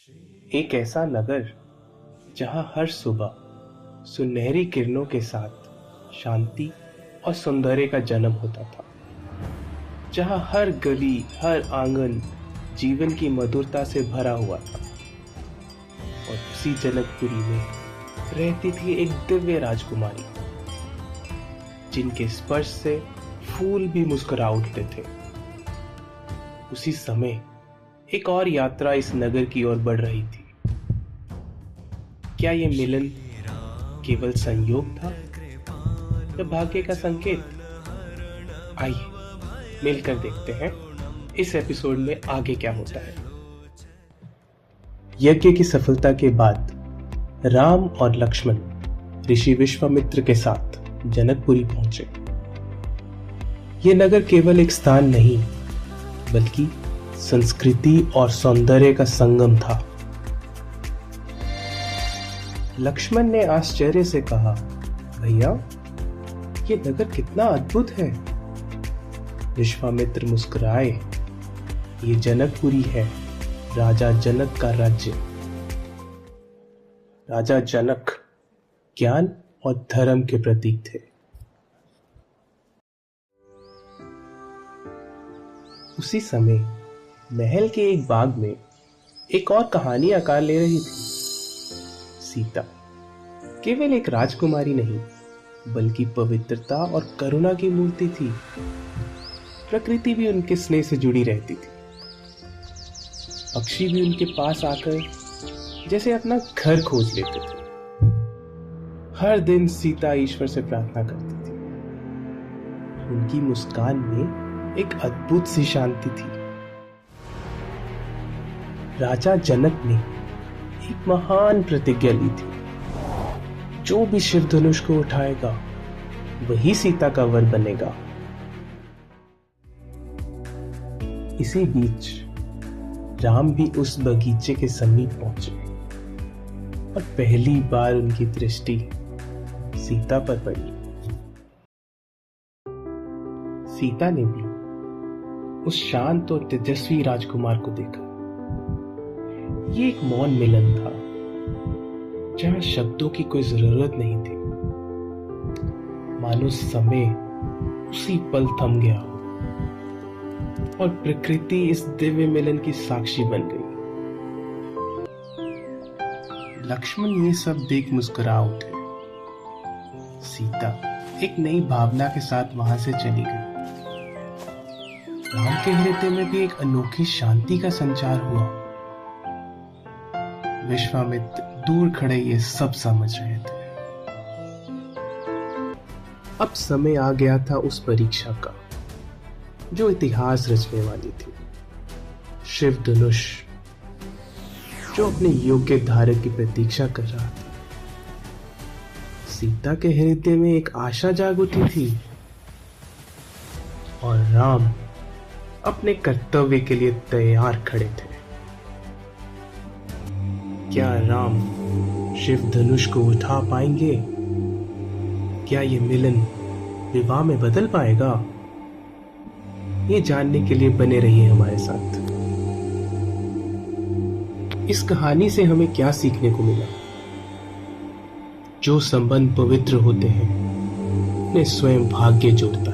एक ऐसा नगर जहां हर सुबह सुनहरी किरणों के साथ शांति और सौंदर्य का जन्म होता था। जहां हर गली, हर आंगन जीवन की मधुरता से भरा हुआ था। और उसी जनकपुरी में रहती थी एक दिव्य राजकुमारी, जिनके स्पर्श से फूल भी मुस्कुरा उठते थे। उसी समय एक और यात्रा इस नगर की ओर बढ़ रही थी। क्या ये मिलन केवल संयोग था या भाग्य का संकेत? आइए मिलकर देखते हैं इस एपिसोड में आगे क्या होता है। यज्ञ की सफलता के बाद राम और लक्ष्मण ऋषि विश्वामित्र के साथ जनकपुरी पहुंचे। ये नगर केवल एक स्थान नहीं, बल्कि संस्कृति और सौंदर्य का संगम था। लक्ष्मण ने आश्चर्य से कहा, भैया, ये नगर कितना अद्भुत है। विश्वामित्र मुस्कुराए, ये जनकपुरी है, राजा जनक का राज्य। राजा जनक ज्ञान और धर्म के प्रतीक थे। उसी समय महल के एक बाग में एक और कहानी आकार ले रही थी। सीता केवल एक राजकुमारी नहीं, बल्कि पवित्रता और करुणा की मूर्ति थी। प्रकृति भी उनके स्नेह से जुड़ी रहती थी। पक्षी भी उनके पास आकर जैसे अपना घर खोज लेते थे। हर दिन सीता ईश्वर से प्रार्थना करती थी। उनकी मुस्कान में एक अद्भुत सी शांति थी। राजा जनक ने एक महान प्रतिज्ञा ली थी, जो भी शिव धनुष को उठाएगा वही सीता का वर बनेगा। इसी बीच राम भी उस बगीचे के समीप पहुंचे और पहली बार उनकी दृष्टि सीता पर पड़ी। सीता ने भी उस शांत और तेजस्वी राजकुमार को देखा। ये एक मौन मिलन था, जहां शब्दों की कोई जरूरत नहीं थी। मानो समय उसी पल थम गया हो और प्रकृति इस दिव्य मिलन की साक्षी बन गई। लक्ष्मण ये सब देख मुस्कुरा उठे। सीता एक नई भावना के साथ वहां से चली गई। राम के हृदय में भी एक अनोखी शांति का संचार हुआ। विश्वामित्र दूर खड़े ये सब समझ रहे थे। अब समय आ गया था उस परीक्षा का, जो इतिहास रचने वाली थी। शिव धनुष, जो अपने योग्य धारक की प्रतीक्षा कर रहा था। सीता के हृदय में एक आशा जाग उठी थी और राम अपने कर्तव्य के लिए तैयार खड़े थे। क्या राम शिव धनुष को उठा पाएंगे? क्या ये मिलन विवाह में बदल पाएगा? ये जानने के लिए बने रहिए हमारे साथ। इस कहानी से हमें क्या सीखने को मिला? जो संबंध पवित्र होते हैं, उन्हें स्वयं भाग्य जोड़ता है।